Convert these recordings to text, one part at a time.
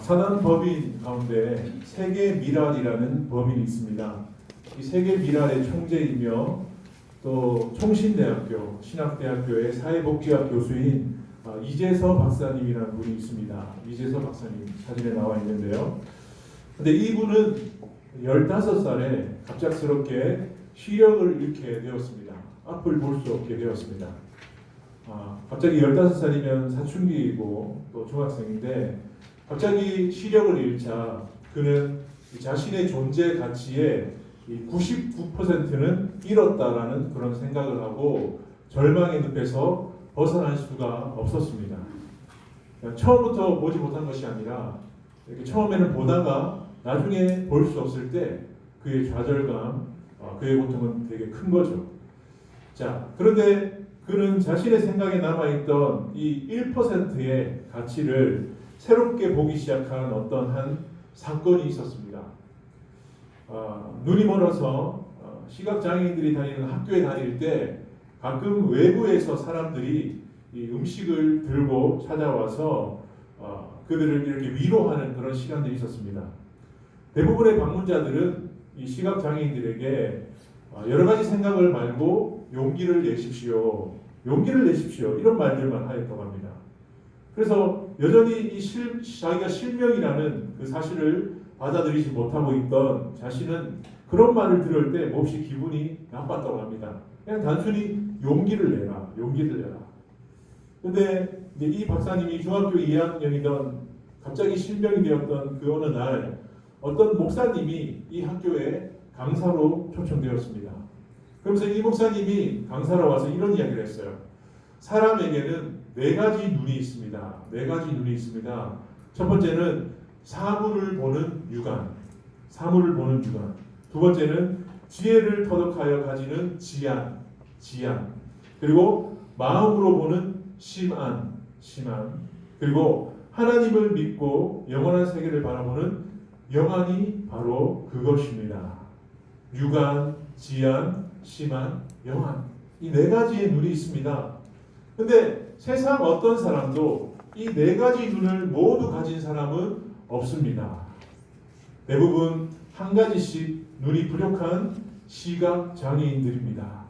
사단 법인 가운데 세계미랄이라는 법인이 있습니다. 이 세계미랄의 총재이며 또 총신대학교, 신학대학교의 사회복지학 교수인 이재서 박사님이라는 분이 있습니다. 이재서 박사님 사진에 나와 있는데요. 근데 이분은 15살에 갑작스럽게 시력을 잃게 되었습니다. 앞을 볼 수 없게 되었습니다. 갑자기 15살이면 사춘기이고 또 중학생인데 갑자기 시력을 잃자 그는 자신의 존재 가치의 99%는 잃었다라는 그런 생각을 하고 절망의 늪에서 벗어날 수가 없었습니다. 처음부터 보지 못한 것이 아니라 이렇게 처음에는 보다가 나중에 볼 수 없을 때 그의 좌절감, 그의 고통은 되게 큰 거죠. 자, 그런데 그는 자신의 생각에 남아있던 이 1%의 가치를 새롭게 보기 시작한 어떤 한 사건이 있었습니다. 눈이 멀어서 시각장애인들이 다니는 학교에 다닐 때 가끔 외부에서 사람들이 이 음식을 들고 찾아와서 그들을 이렇게 위로하는 그런 시간들이 있었습니다. 대부분의 방문자들은 이 시각장애인들에게 여러 가지 생각을 말고 용기를 내십시오. 용기를 내십시오. 이런 말들만 하였다고 합니다. 그래서 여전히 자기가 실명이라는 그 사실을 받아들이지 못하고 있던 자신은 그런 말을 들을 때 몹시 기분이 나빴다고 합니다. 그냥 단순히 용기를 내라. 용기를 내라. 근데 이 박사님이 중학교 2학년이던 갑자기 실명이 되었던 그 어느 날 어떤 목사님이 이 학교에 강사로 초청되었습니다. 그러면서 이 목사님이 강사로 와서 이런 이야기를 했어요. 사람에게는 4가지 눈이 있습니다. 4가지 눈이 있습니다. 첫 번째는 사물을 보는 육안, 사물을 보는 육안. 두 번째는 지혜를 터득하여 가지는 지안. 그리고 마음으로 보는 심안. 그리고 하나님을 믿고 영원한 세계를 바라보는 영안이 바로 그것입니다. 육안, 지안, 심안, 영안. 이 4가지의 눈이 있습니다. 근데 세상 어떤 사람도 이 4가지 눈을 모두 가진 사람은 없습니다. 대부분 한 가지씩 눈이 부족한 시각 장애인들입니다.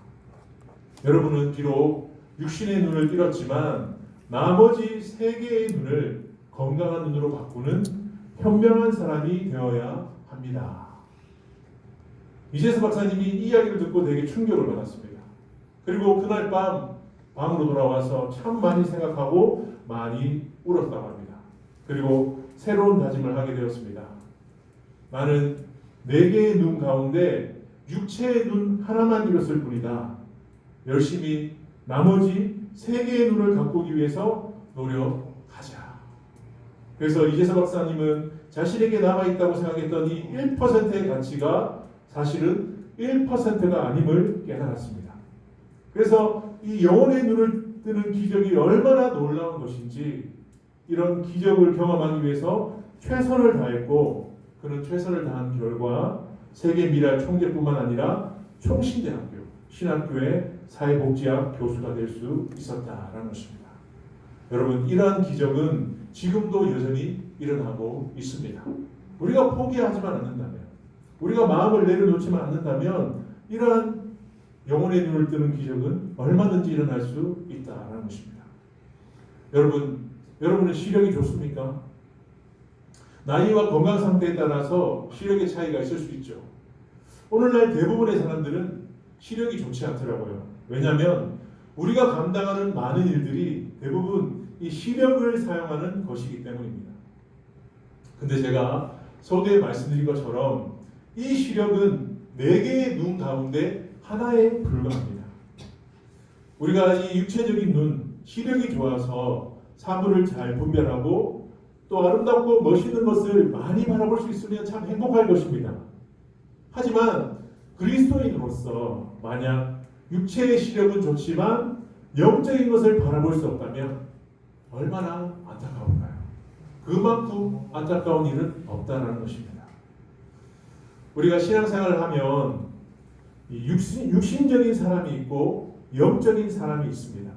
여러분은 비록 육신의 눈을 잃었지만 나머지 3개의 눈을 건강한 눈으로 바꾸는 현명한 사람이 되어야 합니다. 이재서 박사님이 이 이야기를 듣고 되게 충격을 받았습니다. 그리고 그날 방으로 돌아와서 참 많이 생각하고 많이 울었다고 합니다. 그리고 새로운 다짐을 하게 되었습니다. 나는 4개의 눈 가운데 육체의 눈 하나만 잃었을 뿐이다. 열심히 나머지 3개의 눈을 가꾸기 위해서 노력하자. 그래서 이재서 박사님은 자신에게 남아있다고 생각했던 이 1%의 가치가 사실은 1%가 아님을 깨달았습니다. 그래서 이 영혼의 눈을 뜨는 기적이 얼마나 놀라운 것인지 이런 기적을 경험하기 위해서 최선을 다했고 그는 최선을 다한 결과 세계미랄 총재뿐만 아니라 총신대학교, 신학교의 사회복지학 교수가 될 수 있었다라는 것입니다. 여러분, 이러한 기적은 지금도 여전히 일어나고 있습니다. 우리가 포기하지만 않는다면, 우리가 마음을 내려놓지만 않는다면 이러한 영혼의 눈을 뜨는 기적은 얼마든지 일어날 수 있다라는 것입니다. 여러분의 시력이 좋습니까? 나이와 건강 상태에 따라서 시력의 차이가 있을 수 있죠. 오늘날 대부분의 사람들은 시력이 좋지 않더라고요. 왜냐하면 우리가 감당하는 많은 일들이 대부분 이 시력을 사용하는 것이기 때문입니다. 근데 제가 서두에 말씀드린 것처럼 이 시력은 4개의 눈 가운데 하나에 불과합니다. 우리가 이 육체적인 눈, 시력이 좋아서 사물을 잘 분별하고 또 아름답고 멋있는 것을 많이 바라볼 수 있으면 참 행복할 것입니다. 하지만 그리스도인으로서 만약 육체의 시력은 좋지만 영적인 것을 바라볼 수 없다면 얼마나 안타까울까요? 그만큼 안타까운 일은 없다는 것입니다. 우리가 신앙생활을 하면 육신적인 사람이 있고 영적인 사람이 있습니다.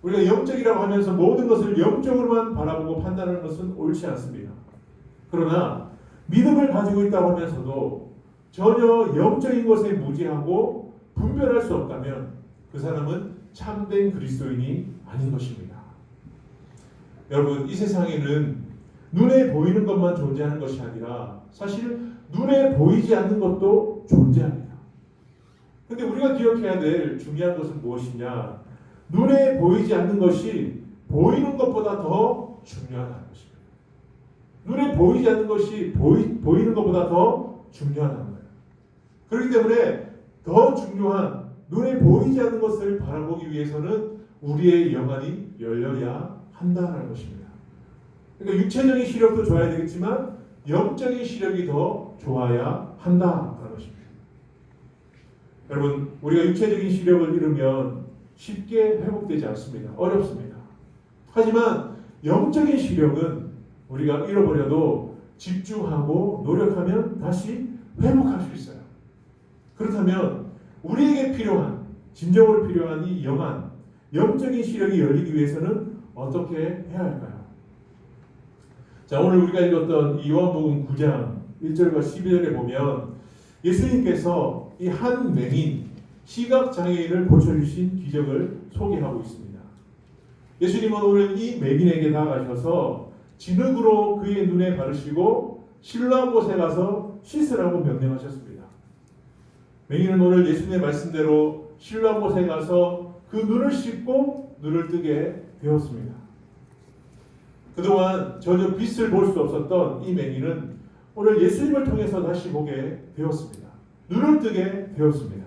우리가 영적이라고 하면서 모든 것을 영적으로만 바라보고 판단하는 것은 옳지 않습니다. 그러나 믿음을 가지고 있다고 하면서도 전혀 영적인 것에 무지하고 분별할 수 없다면 그 사람은 참된 그리스도인이 아닌 것입니다. 여러분, 이 세상에는 눈에 보이는 것만 존재하는 것이 아니라 사실 눈에 보이지 않는 것도 존재합니다. 근데 우리가 기억해야 될 중요한 것은 무엇이냐? 눈에 보이지 않는 것이 보이는 것보다 더 중요하다는 것입니다. 눈에 보이지 않는 것이 보이는 것보다 더 중요하다는 거예요. 그렇기 때문에 더 중요한 눈에 보이지 않는 것을 바라보기 위해서는 우리의 영안이 열려야 한다는 것입니다. 그러니까 육체적인 시력도 좋아야 되겠지만 영적인 시력이 더 좋아야 한다는 것입니다. 여러분, 우리가 육체적인 시력을 잃으면 쉽게 회복되지 않습니다. 어렵습니다. 하지만 영적인 시력은 우리가 잃어버려도 집중하고 노력하면 다시 회복할 수 있어요. 그렇다면 우리에게 필요한, 진정으로 필요한 이 영안, 영적인 시력이 열리기 위해서는 어떻게 해야 할까요? 자, 오늘 우리가 읽었던 이 요한복음 9장 1절과 12절에 보면 예수님께서 이 한 맹인, 시각장애인을 고쳐주신 기적을 소개하고 있습니다. 예수님은 오늘 이 맹인에게 다가가셔서 진흙으로 그의 눈에 바르시고 신라한 곳에 가서 씻으라고 명령하셨습니다. 맹인은 오늘 예수님의 말씀대로 신라한 곳에 가서 그 눈을 씻고 눈을 뜨게 되었습니다. 그동안 전혀 빛을 볼 수 없었던 이 맹인은 오늘 예수님을 통해서 다시 보게 되었습니다. 눈을 뜨게 되었습니다.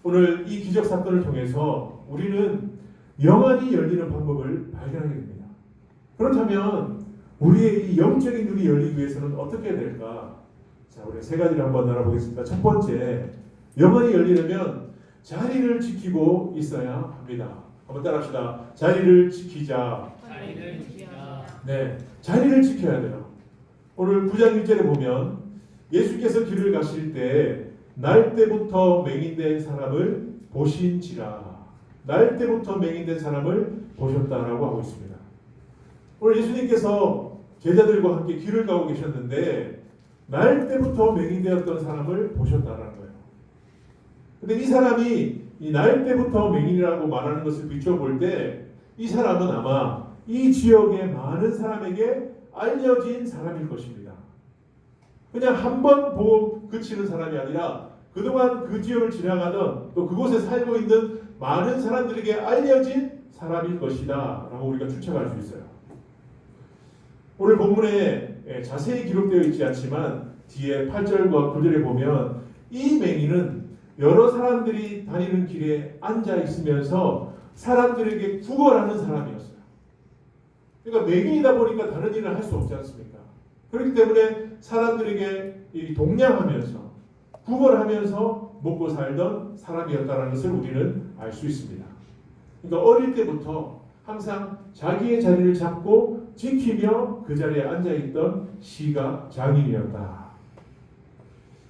오늘 이 기적 사건을 통해서 우리는 영안이 열리는 방법을 발견하게 됩니다. 그렇다면 우리의 이 영적인 눈이 열리기 위해서는 어떻게 해야 될까? 자, 우리 세 가지를 한번 알아보겠습니다. 첫 번째, 영안이 열리려면 자리를 지키고 있어야 합니다. 한번 따라합시다. 자리를 지키자. 자리를 지키자. 네, 자리를 지켜야 돼요. 오늘 9장 1절에 보면 예수께서 길을 가실 때 날 때부터 맹인된 사람을 보신지라. 날 때부터 맹인된 사람을 보셨다라고 하고 있습니다. 오늘 예수님께서 제자들과 함께 길을 가고 계셨는데 날 때부터 맹인되었던 사람을 보셨다라는 거예요. 근데 이 사람이 이 날 때부터 맹인이라고 말하는 것을 비춰볼 때 이 사람은 아마 이 지역의 많은 사람에게 알려진 사람일 것입니다. 그냥 한 번 보고 그치는 사람이 아니라 그동안 그 지역을 지나가던 또 그곳에 살고 있는 많은 사람들에게 알려진 사람일 것이다 라고 우리가 추측할 수 있어요. 오늘 본문에 자세히 기록되어 있지 않지만 뒤에 8절과 9절에 보면 이 맹인은 여러 사람들이 다니는 길에 앉아 있으면서 사람들에게 구걸하는 사람이었어요. 그러니까 맹인이다 보니까 다른 일을 할 수 없지 않습니까? 그렇기 때문에 사람들에게 동냥하면서 구걸하면서 먹고 살던 사람이었다는 것을 우리는 알 수 있습니다. 그러니까 어릴 때부터 항상 자기의 자리를 잡고 지키며 그 자리에 앉아있던 시각장애인이었다.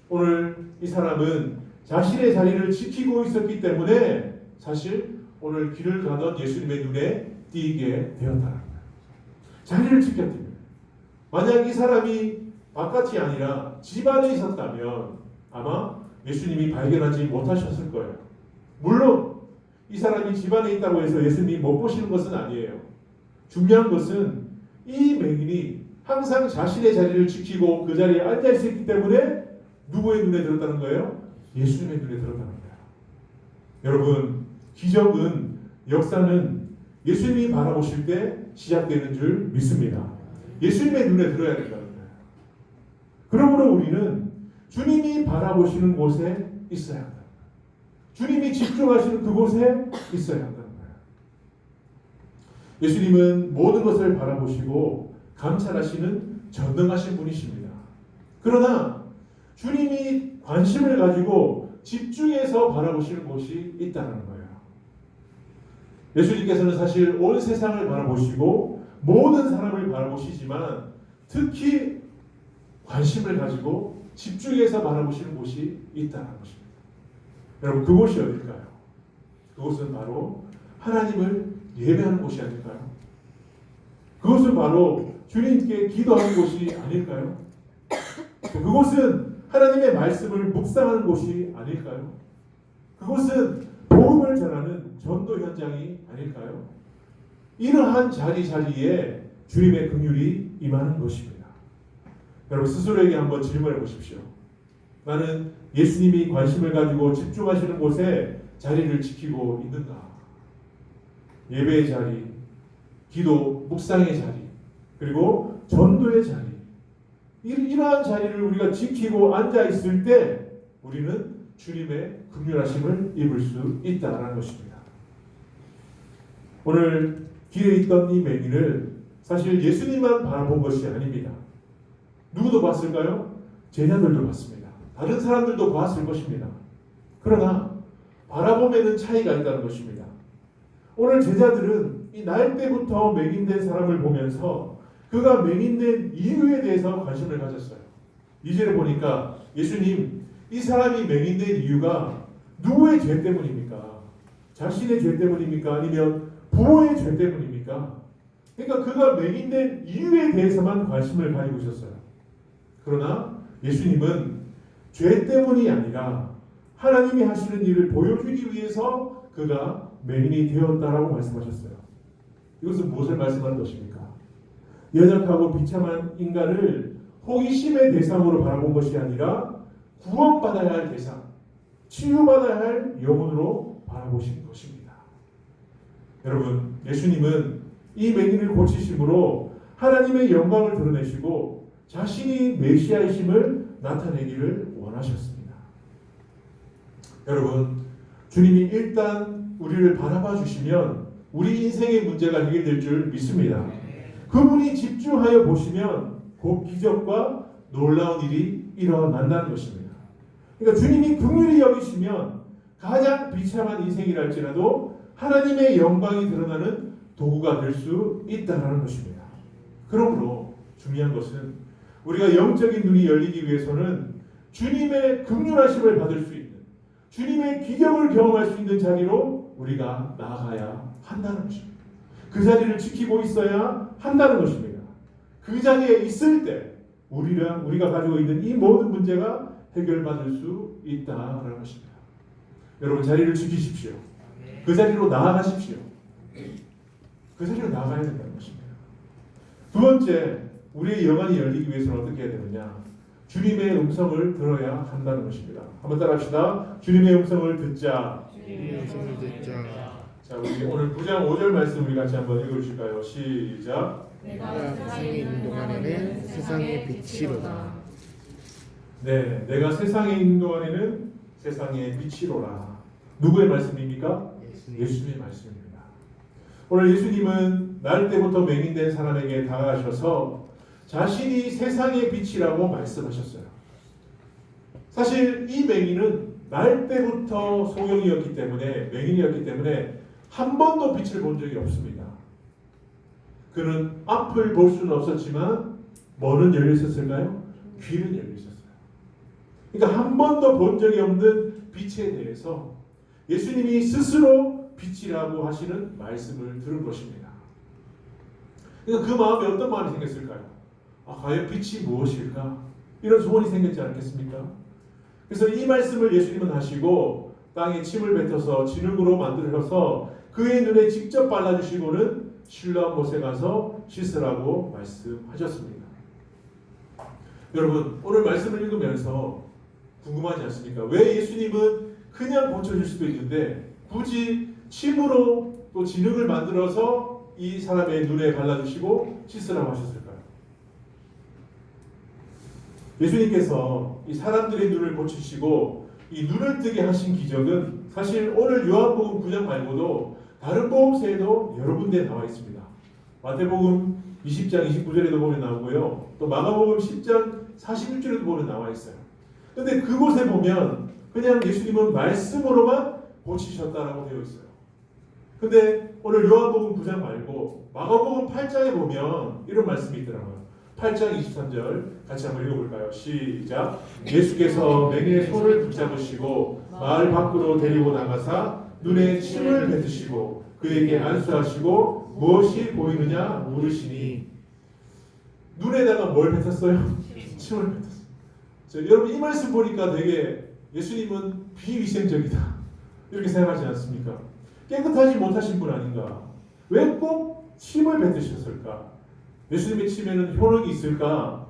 오늘 이 사람은 자신의 자리를 지키고 있었기 때문에 사실 오늘 길을 가던 예수님의 눈에 띄게 되었다는 거예요. 자리를 지켰기 때문에. 만약 이 사람이 바깥이 아니라 집 안에 있었다면 아마 예수님이 발견하지 못하셨을 거예요. 물론 이 사람이 집 안에 있다고 해서 예수님이 못 보시는 것은 아니에요. 중요한 것은 이 맹인이 항상 자신의 자리를 지키고 그 자리에 앉아 있었기 때문에 누구의 눈에 들었다는 거예요? 예수님의 눈에 들었다는 거예요. 여러분, 기적은, 역사는 예수님이 바라보실 때 시작되는 줄 믿습니다. 예수님의 눈에 들어야 된다는 거예요. 그러므로 우리는 주님이 바라보시는 곳에 있어야 한다. 주님이 집중하시는 그곳에 있어야 한다는 거예요. 예수님은 모든 것을 바라보시고 감찰하시는 전능하신 분이십니다. 그러나 주님이 관심을 가지고 집중해서 바라보시는 곳이 있다는 거예요. 예수님께서는 사실 온 세상을 바라보시고 모든 사람을 바라보시지만 특히 관심을 가지고 집중해서 바라보시는 곳이 있다는 것입니다. 여러분, 그곳이 어딜까요? 그곳은 바로 하나님을 예배하는 곳이 아닐까요? 그것은 바로 주님께 기도하는 곳이 아닐까요? 그곳은 하나님의 말씀을 묵상하는 곳이 아닐까요? 그곳은 복음을 전하는 전도 현장이 아닐까요? 이러한 자리자리에 주님의 긍휼이 임하는 것입니다. 여러분 스스로에게 한번 질문해 보십시오. 나는 예수님이 관심을 가지고 집중하시는 곳에 자리를 지키고 있는가? 예배의 자리, 기도, 묵상의 자리, 그리고 전도의 자리, 이러한 자리를 우리가 지키고 앉아 있을 때 우리는 주님의 긍휼하심을 입을 수 있다는 것입니다. 오늘 길에 있던 이 맹인을 사실 예수님만 바라본 것이 아닙니다. 누구도 봤을까요? 제자들도 봤습니다. 다른 사람들도 봤을 것입니다. 그러나 바라봄에는 차이가 있다는 것입니다. 오늘 제자들은 이 날 때부터 맹인된 사람을 보면서 그가 맹인된 이유에 대해서 관심을 가졌어요. 2절에 보니까 예수님, 이 사람이 맹인된 이유가 누구의 죄 때문입니까? 자신의 죄 때문입니까? 아니면 부모의 죄 때문입니까? 그러니까 그가 맹인된 이유에 대해서만 관심을 가지고 있었어요. 그러나 예수님은 죄 때문이 아니라 하나님이 하시는 일을 보여주기 위해서 그가 맹인이 되었다라고 말씀하셨어요. 이것은 무엇을 말씀하는 것입니까? 연약하고 비참한 인간을 호기심의 대상으로 바라본 것이 아니라 구원받아야 할 대상, 치유받아야 할 영혼으로 바라보신 것입니다. 여러분, 예수님은 이 맹인을 고치심으로 하나님의 영광을 드러내시고 자신이 메시아이심을 나타내기를 원하셨습니다. 여러분, 주님이 일단 우리를 바라봐 주시면 우리 인생의 문제가 해결될 줄 믿습니다. 그분이 집중하여 보시면 곧 기적과 놀라운 일이 일어난다는 것입니다. 그러니까 주님이 긍휼히 여기시면 가장 비참한 인생이랄지라도 하나님의 영광이 드러나는 도구가 될 수 있다는 것입니다. 그러므로 중요한 것은 우리가 영적인 눈이 열리기 위해서는 주님의 긍휼하심을 받을 수 있는, 주님의 기적을 경험할 수 있는 자리로 우리가 나아가야 한다는 것입니다. 그 자리를 지키고 있어야 한다는 것입니다. 그 자리에 있을 때 우리가 가지고 있는 이 모든 문제가 해결받을 수 있다는 것입니다. 여러분, 자리를 지키십시오. 그 자리로 나아가십시오. 그 자리로 나아가야 된다는 것입니다. 두 번째, 우리의 영안이 열리기 위해서는 어떻게 해야 되느냐? 주님의 음성을 들어야 한다는 것입니다. 한번 따라합시다. 주님의 음성을 듣자. 주님의 음성을 듣자. 자, 우리 오늘 9장 5절 말씀 우리 같이 한번 읽어주실까요? 시작. 내가 세상에 있는 동안에는 세상의 빛이로다. 네, 내가 세상에 있는 동안에는 세상의 빛이로라. 누구의 말씀입니까? 예수님의 말씀입니다. 오늘 예수님은 날 때부터 맹인된 사람에게 다가가셔서 자신이 세상의 빛이라고 말씀하셨어요. 사실 이 맹인은 날 때부터 소경이었기 때문에, 맹인이었기 때문에 한 번도 빛을 본 적이 없습니다. 그는 앞을 볼 수는 없었지만 뭐는 열려 있었을까요? 귀는 열려 있었어요. 그러니까 한 번도 본 적이 없는 빛에 대해서 예수님이 스스로 빛이라고 하시는 말씀을 들은 것입니다. 그러니까 그 마음에 어떤 마음이 생겼을까요? 과연 빛이 무엇일까? 이런 소원이 생겼지 않겠습니까? 그래서 이 말씀을 예수님은 하시고 땅에 침을 뱉어서 진흙으로 만들어서 그의 눈에 직접 발라주시고는 신뢰한 곳에 가서 씻으라고 말씀하셨습니다. 여러분, 오늘 말씀을 읽으면서 궁금하지 않습니까? 왜 예수님은 그냥 고쳐줄 수도 있는데 굳이 침으로 또 진흙을 만들어서 이 사람의 눈에 발라주시고 씻으라고 하셨을까요? 예수님께서 이 사람들의 눈을 고치시고 이 눈을 뜨게 하신 기적은 사실 오늘 요한복음 9장 말고도 다른 복음서에도 여러 군데 나와 있습니다. 마태복음 20장 29절에도 보면 나오고요. 또 마가복음 10장 46절에도 보면 나와 있어요. 그런데 그곳에 보면 그냥 예수님은 말씀으로만 고치셨다라고 되어 있어요. 근데 오늘 요한복음 9장 말고 마가복음 8장에 보면 이런 말씀이 있더라고요. 8장 23절 같이 한번 읽어볼까요? 시작. 예수께서 맹인의 손을 붙잡으시고 마을 밖으로 데리고 나가사 눈에 침을 뱉으시고 그에게 안수하시고 무엇이 보이느냐 물으시니. 눈에다가 뭘 뱉었어요? 침을 뱉었어요. 여러분 이 말씀 보니까 되게 예수님은 비위생적이다 이렇게 생각하지 않습니까? 깨끗하지 못하신 분 아닌가? 왜 꼭 침을 뱉으셨을까? 예수님의 침에는 효능이 있을까?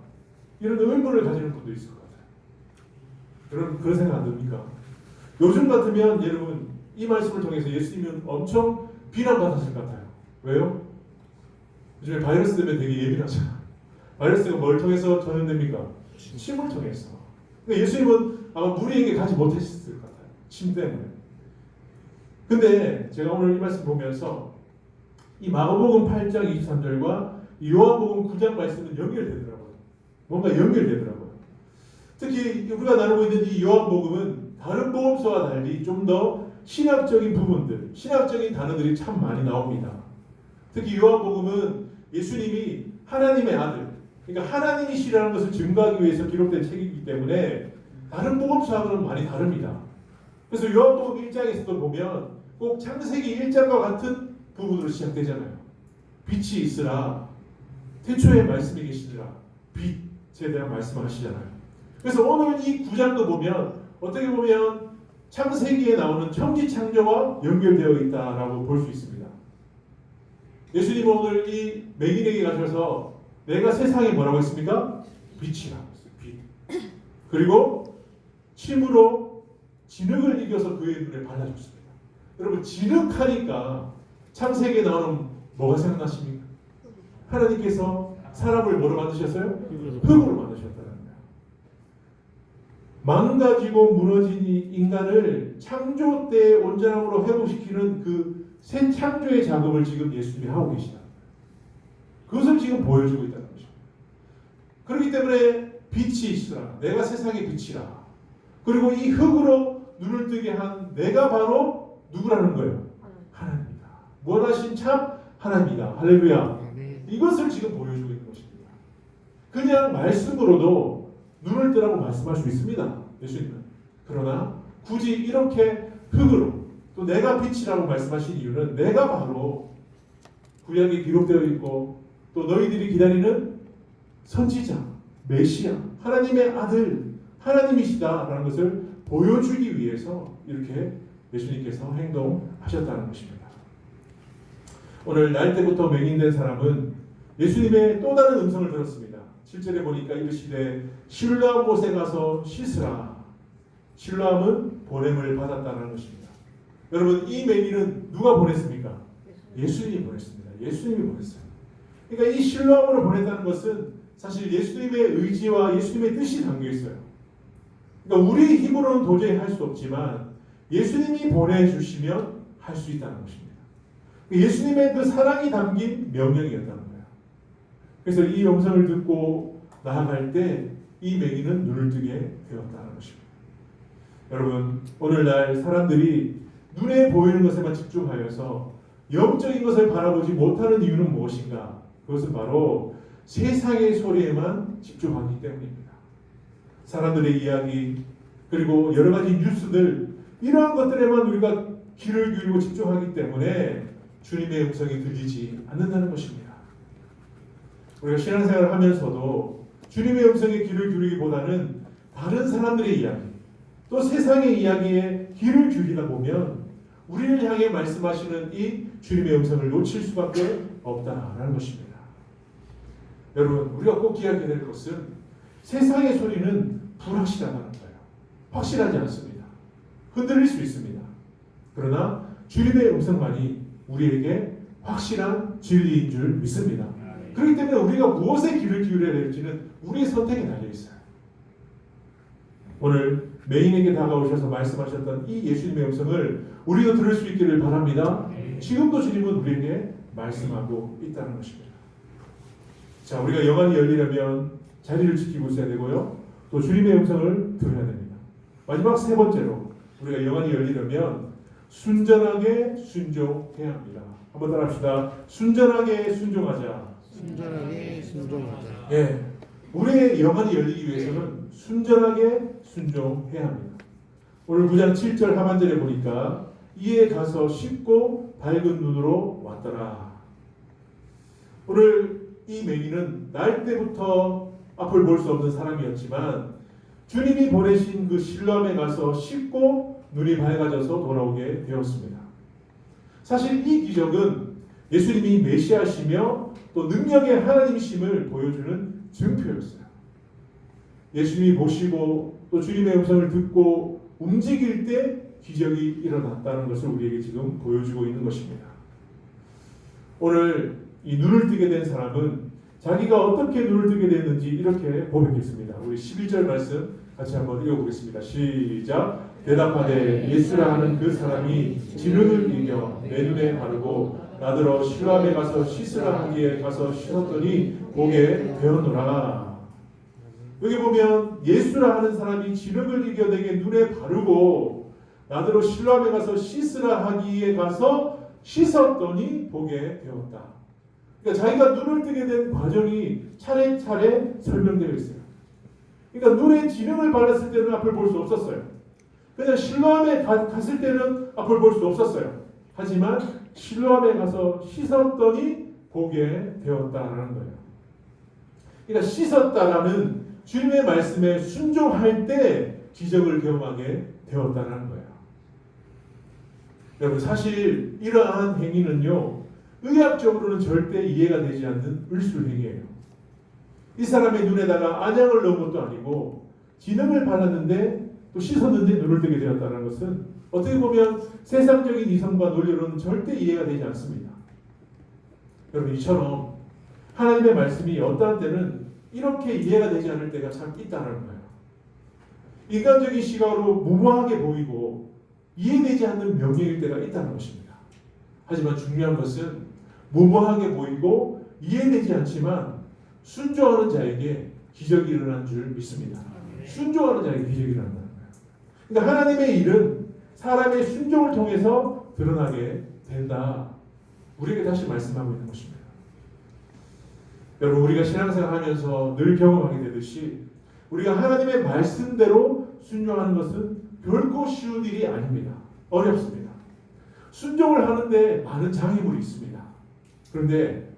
이런 의문을 가지는 분도 있을 것 같아요. 여러분 그런 생각 안 듭니까? 요즘 같으면 여러분 이 말씀을 통해서 예수님은 엄청 비난받았을 것 같아요. 왜요? 요즘에 바이러스 때문에 되게 예민하잖아요. 바이러스가 뭘 통해서 전염됩니까? 침을 통해서. 그러니까 예수님은 아마 무리에게 가지 못했을 것 같아요. 침 때문에. 근데 제가 오늘 이 말씀 보면서 이 마가복음 8장 23절과 요한복음 9장 말씀은 연결되더라고요. 뭔가 연결되더라고요. 특히 우리가 나누고 있는 이 요한복음은 다른 복음서와 달리 좀 더 신학적인 부분들, 신학적인 단어들이 참 많이 나옵니다. 특히 요한복음은 예수님이 하나님의 아들, 그러니까 하나님이시라는 것을 증거하기 위해서 기록된 책이기 때문에 다른 복음서하고는 많이 다릅니다. 그래서 요한복음 1장에서도 보면 꼭 창세기 1장과 같은 부분으로 시작되잖아요. 빛이 있으라, 태초에 말씀이 계시더라, 빛에 대한 말씀을 하시잖아요. 그래서 오늘 이 9장도 보면 어떻게 보면 창세기에 나오는 천지창조와 연결되어 있다라고 볼 수 있습니다. 예수님은 오늘 이 맹인에게 가셔서 내가 세상에 뭐라고 했습니까? 빛이라고 했어요. 빛. 그리고 침으로 진흙을 이겨서 그의 눈에 발라줬습니다. 여러분 진흙하니까 창세기에 나오는 뭐가 생각나십니까? 하나님께서 사람을 뭐로 만드셨어요? 흙으로 만드셨다는 거예요. 망가지고 무너진 인간을 창조 때 온전함으로 회복시키는 그 새 창조의 작업을 지금 예수님이 하고 계시다. 그것을 지금 보여주고 있다는 것입니다. 그렇기 때문에 빛이 있으라. 내가 세상의 빛이라. 그리고 이 흙으로 눈을 뜨게 한 내가 바로 누구라는 거예요? 하나님이다. 원하신 참 하나님이다. 할렐루야. 이것을 지금 보여주고 있는 것입니다. 그냥 말씀으로도 눈을 뜨라고 말씀할 수 있습니다. 예수님은. 그러나 굳이 이렇게 흙으로 또 내가 빛이라고 말씀하신 이유는 내가 바로 구약에 기록되어 있고 또 너희들이 기다리는 선지자, 메시아, 하나님의 아들, 하나님이시다라는 것을 보여주기 위해서 이렇게 예수님께서 행동하셨다는 것입니다. 오늘 날 때부터 맹인된 사람은 예수님의 또 다른 음성을 들었습니다. 7절에 보니까 이르시되 실로암 못에 가서 씻으라. 실로암은 보냄을 받았다는 것입니다. 여러분 이 맹인은 누가 보냈습니까? 예수님이 보냈습니다. 예수님이 보냈어요. 그러니까 이 실로암으로 보냈다는 것은 사실 예수님의 의지와 예수님의 뜻이 담겨 있어요. 그러니까 우리 힘으로는 도저히 할 수 없지만 예수님이 보내주시면 할 수 있다는 것입니다. 예수님의 그 사랑이 담긴 명령이었다는 거예요. 그래서 이 음성을 듣고 나아갈 때 이 맹인은 눈을 뜨게 되었다는 것입니다. 여러분 오늘날 사람들이 눈에 보이는 것에만 집중하여서 영적인 것을 바라보지 못하는 이유는 무엇인가? 그것은 바로 세상의 소리에만 집중하기 때문입니다. 사람들의 이야기 그리고 여러 가지 뉴스들 이러한 것들에만 우리가 귀를 기울이고 집중하기 때문에 주님의 음성이 들리지 않는다는 것입니다. 우리가 신앙생활을 하면서도 주님의 음성에 귀를 기울이기보다는 다른 사람들의 이야기 또 세상의 이야기에 귀를 기울이다 보면 우리를 향해 말씀하시는 이 주님의 음성을 놓칠 수밖에 없다라는 것입니다. 여러분 우리가 꼭 기억해야 될 것은 세상의 소리는 불확실하다는 거예요. 확실하지 않습니다. 흔들릴 수 있습니다. 그러나 주님의 음성만이 우리에게 확실한 진리인 줄 믿습니다. 그렇기 때문에 우리가 무엇에 귀를 기울여야 될지는 우리의 선택에 달려 있어요. 오늘 맹인에게 다가오셔서 말씀하셨던 이 예수님의 음성을 우리도 들을 수 있기를 바랍니다. 지금도 주님은 우리에게 말씀하고 있다는 것입니다. 자, 우리가 영안이 열리려면 자리를 지키고 있어야 되고요. 또 주님의 음성을 들어야 됩니다. 마지막 세 번째로 우리가 영안이 열리려면 순전하게 순종해야 합니다. 한번 따라합시다. 순전하게 순종하자. 순전하게 순종하자. 예, 우리의 영안이 열리기 위해서는 순전하게 순종해야 합니다. 오늘 9장 7절 하반절에 보니까 이에 가서 쉽고 밝은 눈으로 왔더라. 오늘 이 맹인은 날 때부터 앞을 볼 수 없는 사람이었지만 주님이 보내신 그 실로암에 가서 씻고 눈이 밝아져서 돌아오게 되었습니다. 사실 이 기적은 예수님이 메시아시며 또 능력의 하나님이심을 보여주는 증표였어요. 예수님이 보시고 또 주님의 음성을 듣고 움직일 때 기적이 일어났다는 것을 우리에게 지금 보여주고 있는 것입니다. 오늘 이 눈을 뜨게 된 사람은 자기가 어떻게 눈을 뜨게 됐는지 이렇게 고백했습니다. 우리 11절 말씀 같이 한번 읽어보겠습니다. 시작. 대답하되 예수라 하는 그 사람이 진흙을 이겨 내 눈에 바르고 나더러 실로암에 가서 씻으라 하기에 가서 씻었더니 보게 되었노라. 여기 보면 예수라 하는 사람이 진흙을 이겨 내게 눈에 바르고 나더러 실로암에 가서 씻으라 하기에 가서 씻었더니 보게 되었다. 그러니까 자기가 눈을 뜨게 된 과정이 차례차례 설명되어 있어요. 그러니까 눈에 진흙을 발랐을 때는 앞을 볼 수 없었어요. 그냥 실로암에 갔을 때는 앞을 볼 수 없었어요. 하지만 실로암에 가서 씻었더니 보게 되었다라는 거예요. 그러니까 씻었다라는 주님의 말씀에 순종할 때 기적을 경험하게 되었다라는 거예요. 여러분 사실 이러한 행위는요 의학적으로는 절대 이해가 되지 않는 을술행위예요. 이 사람의 눈에다가 안약을 넣은 것도 아니고 진흙을 발랐는데 또 씻었는데 눈을 뜨게 되었다는 것은 어떻게 보면 세상적인 이성과 논리로는 절대 이해가 되지 않습니다. 여러분 이처럼 하나님의 말씀이 어떠한 때는 이렇게 이해가 되지 않을 때가 참 있다는 거예요. 인간적인 시각으로 무모하게 보이고 이해되지 않는 명령일 때가 있다는 것입니다. 하지만 중요한 것은 무모하게 보이고 이해되지 않지만 순종하는 자에게 기적이 일어나는 줄 믿습니다. 순종하는 자에게 기적이 일어난다는 거예요. 그러니까 하나님의 일은 사람의 순종을 통해서 드러나게 된다. 우리에게 다시 말씀하고 있는 것입니다. 여러분 우리가 신앙생활하면서 늘 경험하게 되듯이 우리가 하나님의 말씀대로 순종하는 것은 결코 쉬운 일이 아닙니다. 어렵습니다. 순종을 하는데 많은 장애물이 있습니다. 그런데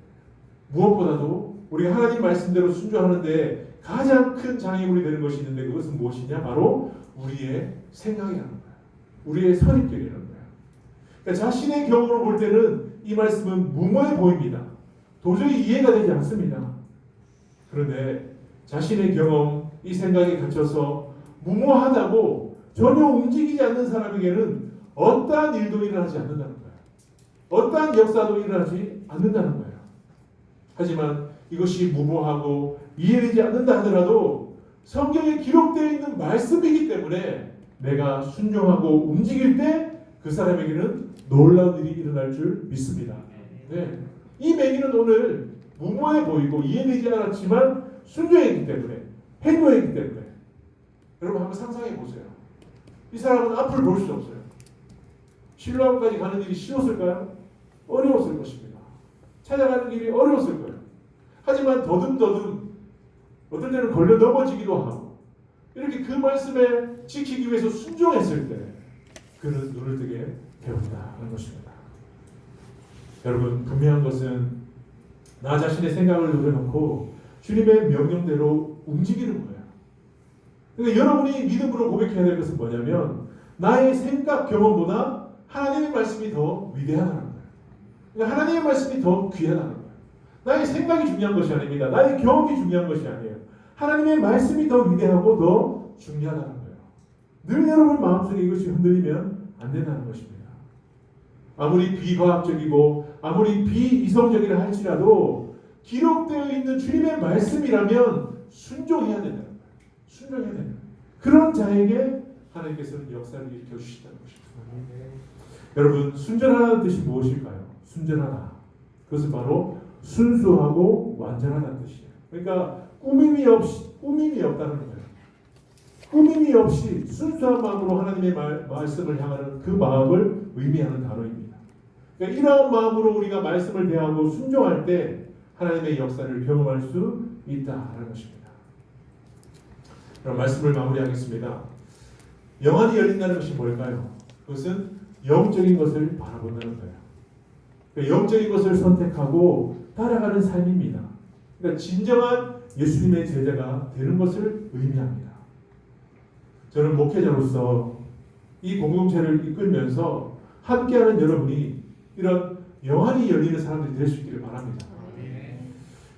무엇보다도 우리가 하나님 말씀대로 순종하는데 가장 큰 장애물이 되는 것이 있는데 그것은 무엇이냐? 바로 우리의 생각이라는 거예요. 우리의 선입견이라는 거예요. 그러니까 자신의 경험으로 볼 때는 이 말씀은 무모해 보입니다. 도저히 이해가 되지 않습니다. 그런데 자신의 경험, 이 생각에 갇혀서 무모하다고 전혀 움직이지 않는 사람에게는 어떠한 일도 일어나지 않는다는 거예요. 어떠한 역사도 일어나지 않는다는 거예요. 하지만 이것이 무모하고 이해되지 않는다 하더라도 성경에 기록되어 있는 말씀이기 때문에 내가 순종하고 움직일 때 그 사람에게는 놀라운 일이 일어날 줄 믿습니다. 네. 이 맹인은 오늘 무모해 보이고 이해되지 않았지만 순종했기 때문에 행동했기 때문에 여러분 한번 상상해 보세요. 이 사람은 앞을 볼 수 없어요. 실로암까지 가는 일이 쉬웠을까요? 어려웠을 것입니다. 찾아가는 길이 어려웠을 거예요. 하지만 더듬더듬 어떤 때는 걸려 넘어지기도 하고 이렇게 그 말씀에 지키기 위해서 순종했을 때 그는 눈을 뜨게 되었다는 것입니다. 여러분 분명한 것은 나 자신의 생각을 내려놓고 주님의 명령대로 움직이는 거예요. 그러니까 여러분이 믿음으로 고백해야 될 것은 뭐냐면 나의 생각 경험보다 하나님의 말씀이 더 위대하다는 거예요. 그러니까 하나님의 말씀이 더 귀하다는 거예요. 나의 생각이 중요한 것이 아닙니다. 나의 경험이 중요한 것이 아니에요. 하나님의 말씀이 더 위대하고 더 중요하다는 거예요. 늘 여러분 마음속에 이것이 흔들리면 안 된다는 것입니다. 아무리 비과학적이고 아무리 비이성적이라 할지라도 기록되어 있는 주님의 말씀이라면 순종해야 된다는 거예요. 순종해야 된다. 그런 자에게 하나님께서는 역사를 일으켜 주시다는 것입니다. 여러분 순전하다는 뜻이 무엇일까요? 순전하다. 그것은 바로 순수하고 완전하다는 뜻이에요. 그러니까 꾸밈이 없다는 거예요. 꾸밈이 없이 순수한 마음으로 하나님의 말씀을 향하는 그 마음을 의미하는 단어입니다. 그러니까 이러한 마음으로 우리가 말씀을 대하고 순종할 때 하나님의 역사를 경험할 수 있다는 것입니다. 그럼 말씀을 마무리하겠습니다. 영안이 열린다는 것이 뭘까요? 그것은 영적인 것을 바라본다는 거예요. 그러니까 영적인 것을 선택하고 따라가는 삶입니다. 그러니까 진정한 예수님의 제자가 되는 것을 의미합니다. 저는 목회자로서 이 공동체를 이끌면서 함께하는 여러분이 이런 영안이 열리는 사람들이 될 수 있기를 바랍니다.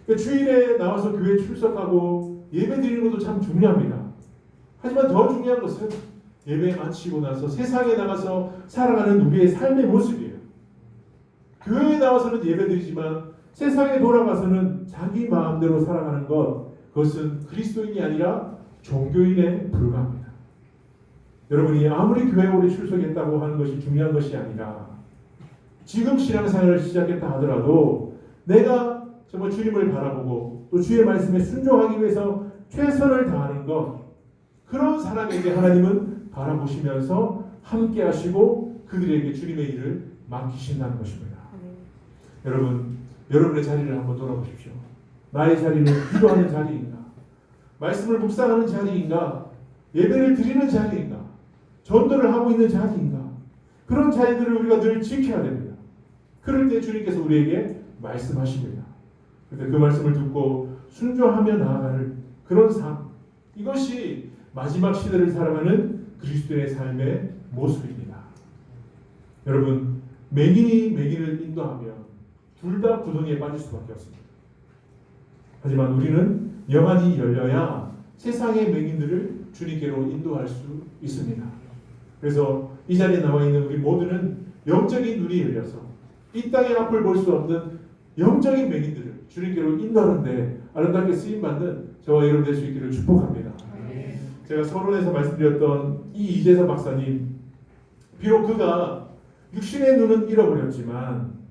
그러니까 주일에 나와서 교회 출석하고 예배 드리는 것도 참 중요합니다. 하지만 더 중요한 것은 예배 마치고 나서 세상에 나가서 살아가는 우리의 삶의 모습이에요. 교회에 나와서는 예배 드리지만 세상에 돌아가서는 자기 마음대로 살아가는 것, 그것은 그리스도인이 아니라 종교인에 불과합니다. 여러분이 아무리 교회에 오래 출석했다고 하는 것이 중요한 것이 아니라 지금 신앙생활을 시작했다 하더라도 내가 정말 주님을 바라보고 또 주의 말씀에 순종하기 위해서 최선을 다하는 것, 그런 사람에게 하나님은 바라보시면서 함께 하시고 그들에게 주님의 일을 맡기신다는 것입니다. 여러분, 여러분의 자리를 한번 돌아보십시오. 나의 자리는 기도하는 자리인가? 말씀을 묵상하는 자리인가? 예배를 드리는 자리인가? 전도를 하고 있는 자리인가? 그런 자리들을 우리가 늘 지켜야 됩니다. 그럴 때 주님께서 우리에게 말씀하십니다. 그런데 그 말씀을 듣고 순종하며 나아가는 그런 삶, 이것이 마지막 시대를 살아가는 그리스도의 삶의 모습입니다. 여러분, 맹인이 맹인을 인도하면 둘 다 구덩이에 빠질 수밖에 없습니다. 하지만 우리는 영안이 열려야 세상의 맹인들을 주님께로 인도할 수 있습니다. 그래서 이 자리에 나와 있는 우리 모두는 영적인 눈이 열려서 이 땅의 앞을 볼 수 없는 영적인 맹인들을 주님께로 인도하는데 아름답게 쓰임받는 저와 여러분 될 수 있기를 축복합니다. 제가 서론에서 말씀드렸던 이 이재서 박사님, 비록 그가 육신의 눈은 잃어버렸지만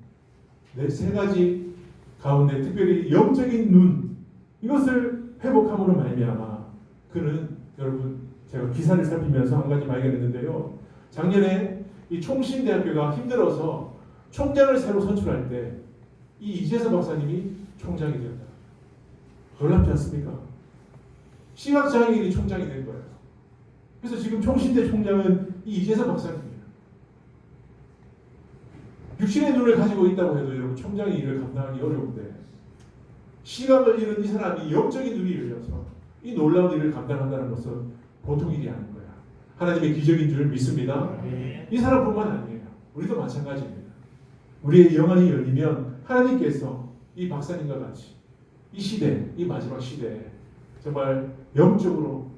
세 가지 가운데 특별히 영적인 눈, 이것을 회복함으로 말미암아 그는, 여러분, 제가 기사를 살피면서 한 가지 발견했는데요. 작년에 이 총신대학교가 힘들어서 총장을 새로 선출할 때 이 이재서 박사님이 총장이 되었다. 놀랍지 않습니까? 시각장애인이 총장이 된 거예요. 그래서 지금 총신대 총장은 이 이재서 박사님이에요. 육신의 눈을 가지고 있다고 해도 여러분 총장의 일을 감당하기 어려운데 시각을 잃은 이 사람이 영적인 눈이 열려서 이 놀라운 일을 감당한다는 것은 보통 일이 아닌 거야. 하나님의 기적인 줄 믿습니다. 이 사람뿐만 아니에요. 우리도 마찬가지입니다. 우리의 영안이 열리면 하나님께서 이 박사님과 같이 이 시대, 이 마지막 시대에 정말 영적으로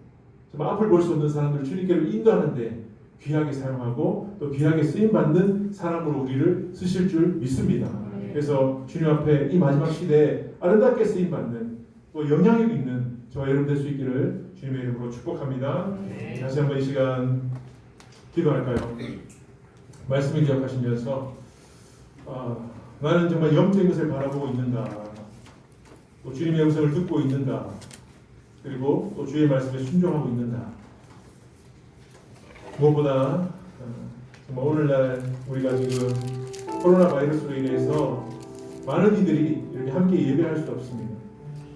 정말 앞을 볼 수 없는 사람들을 주님께로 인도하는데 귀하게 사용하고 또 귀하게 쓰임받는 사람으로 우리를 쓰실 줄 믿습니다. 그래서 주님 앞에 이 마지막 시대에 아름답게 쓰임받는 또 영향력 있는 저와 여러분 될 수 있기를 주님의 이름으로 축복합니다. 다시 한번 이 시간 기도할까요? 말씀을 기억하시면서 나는 정말 영적인 것을 바라보고 있는가, 또 주님의 음성을 듣고 있는가, 그리고 또 주의 말씀에 순종하고 있는가. 무엇보다 정말 오늘날 우리가 지금 코로나 바이러스로 인해서 많은 이들이 이렇게 함께 예배할 수 없습니다.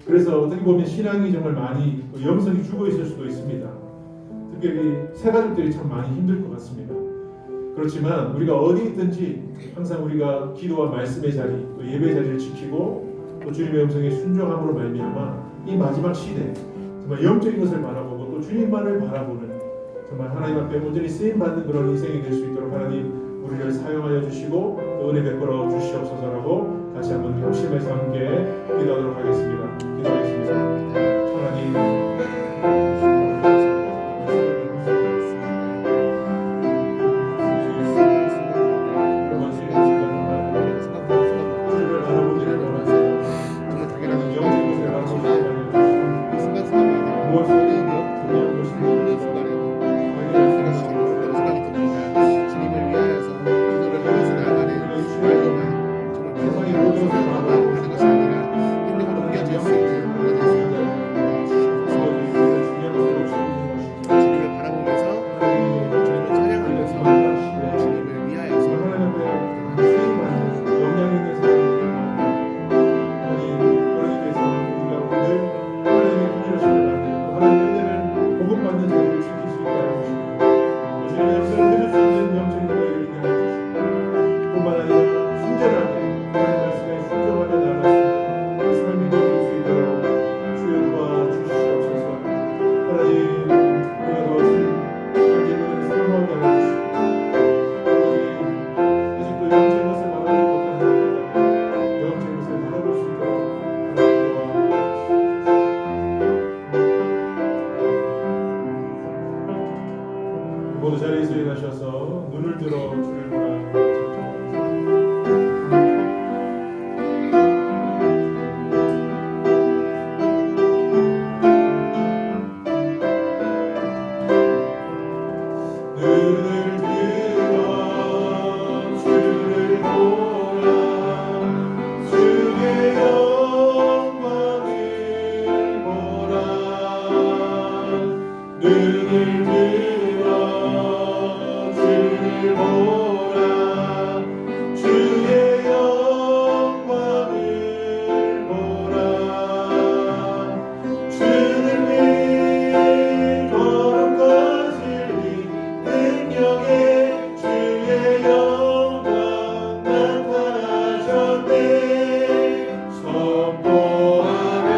그래서 어떻게 보면 신앙이 정말 많이 영성이 죽어 있을 수도 있습니다. 특별히 새가족들이 참 많이 힘들 것 같습니다. 그렇지만 우리가 어디 있든지 항상 우리가 기도와 말씀의 자리, 또 예배 자리를 지키고 또 주님의 음성에 순종함으로 말미암아 이 마지막 시대 정말 영적인 것을 바라보고 또 주님만을 바라보는 정말 하나님 앞에 온전히 쓰임받는 그런 인생이 될 수 있도록 하나님 우리를 사용하여 주시고 또 은혜 베풀어 주시옵소서라고 다시 한번 협심해서 함께 기도하도록 하겠습니다. 기도하겠습니다. 하나님, 눈을 들어 주를 보라. 주의 영광을 보라. 주는 이 거룩하신 이 능력에 주의 영광 나타나셨네. 선포하라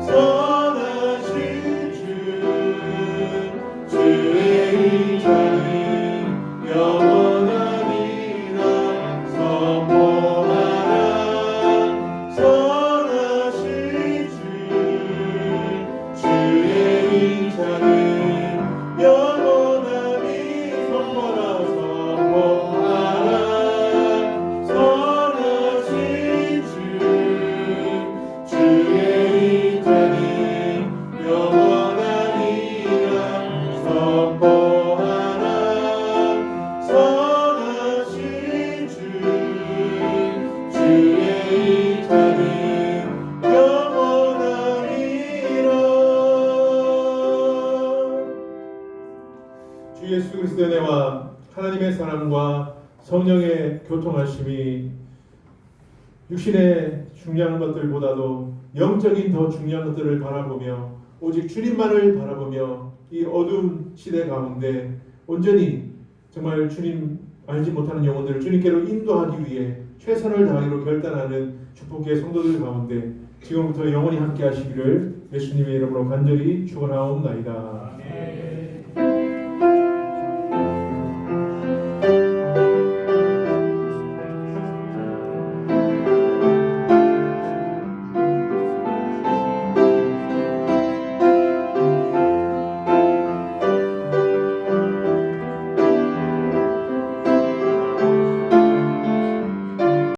선하신 주. 주의 인자는 영원하리라. 선포하라 선하신 주. 주의 인자는 영원하리. 선포하라 선포하라 선하신 주. 주의 인자는 영원하리라. 선포하라 선하신 주. 주의 인자는 영원하리라. 주 예수 그리스도의 은혜와 하나님의 사랑과 성령의 교통하심이 육신의 중요한 것들보다도 영적인 더 중요한 것들을 바라보며 오직 주님만을 바라보며 이 어두운 시대 가운데 온전히 정말 주님 알지 못하는 영혼들을 주님께로 인도하기 위해 최선을 다하기로 결단하는 축복의 성도들 가운데 지금부터 영원히 함께 하시기를 예수님의 이름으로 간절히 축원하옵나이다.